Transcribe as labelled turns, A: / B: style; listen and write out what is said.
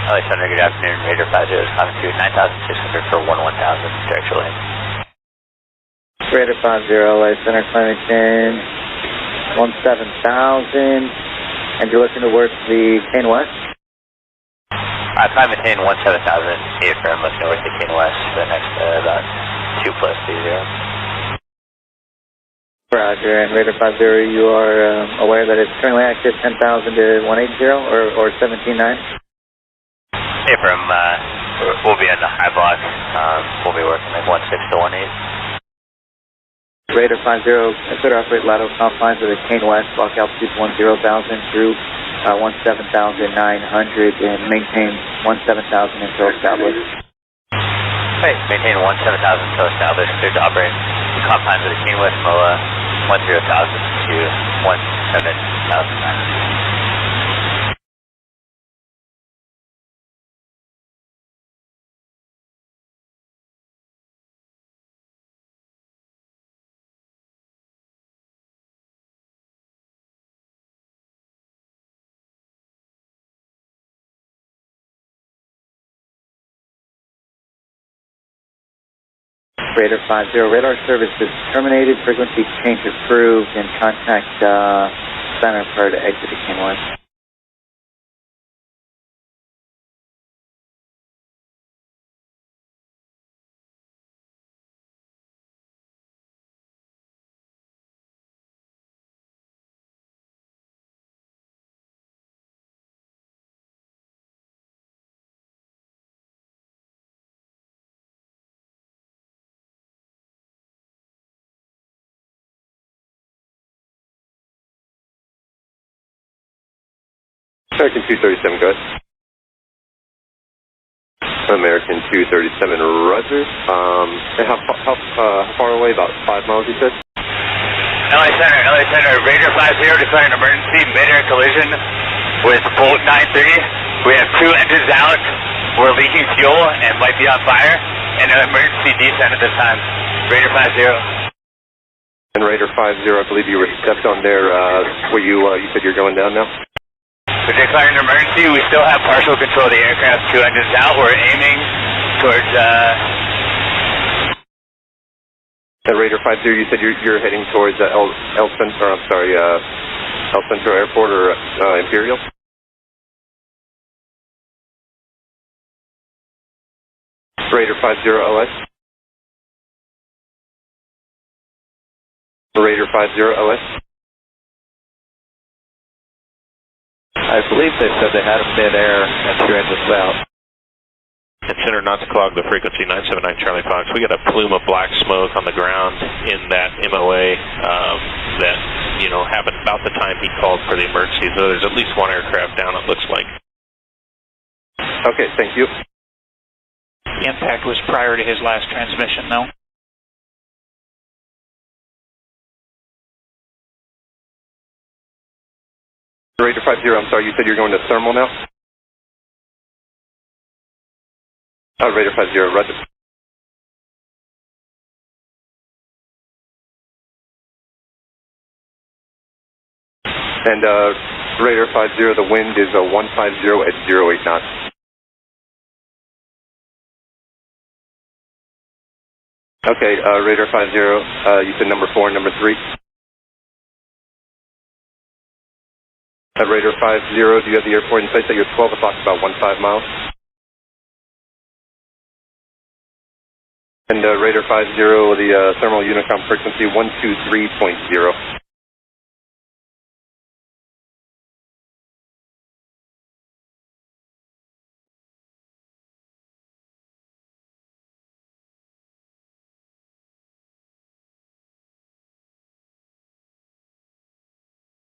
A: LA Center, good afternoon. Radar 50 is coming to 9,600 for 11000, directional lane.
B: Radar 50, LA Center, climbing in 17,000, and you're looking to work the Kane West?
A: Climb maintain 17,000, affirm, looking to work the Kane West for the next about 2 plus 30.
B: Roger, and Radar 50, you are aware that it's currently active 10,000 to 180 or 17.9?
A: Affirm, we'll be in the high block. We'll be working like 16 to 18.
B: Radar 50, consider operate lateral confines of the Kane West, block altitude 10,000 through 17,900 and maintain 17,000 until established.
A: Hey, maintain 17,000 until established. Clear to operate confines of the Kane West, MOA 10,000 to 17,900.
B: Radar 50, radar service is terminated, frequency change approved, and contact center prior to exit the Kane West.
C: American 237, go ahead. American 237, roger. How far away? About 5 miles, you said?
A: LA Center, Radar 50 declaring emergency mid-air collision with Bolt 93. We have 2 engines out. We're leaking fuel and might be on fire, and an emergency descent at this time. Radar 50.
C: And Radar 50, I believe you were stepped on there. Where you said you're going down now?
A: We're declaring an emergency. We still have partial control of the aircraft. 2 engines out. We're aiming towards.
C: And Radar 50, you said you're heading towards El Centro Airport or Imperial. Radar 50 LS. Radar 50 LS.
D: I believe they said they had a mid-air and 2 engines out.
E: Consider not to clog the frequency 979 Charlie Fox. We got a plume of black smoke on the ground in that MOA that, happened about the time he called for the emergency. So there's at least 1 aircraft down, it looks like.
C: Okay, thank you.
F: The impact was prior to his last transmission, though.
C: Radar 50, I'm sorry, you said you're going to thermal now? Radar 50, roger. And Radar 50, the wind is 150 at 08 knots. Okay, Radar 50, you said number 4 and number 3. Radar 50, do you have the airport in place at your 12 o'clock, about 15 miles? And Radar 50, the thermal Unicom frequency 123.0.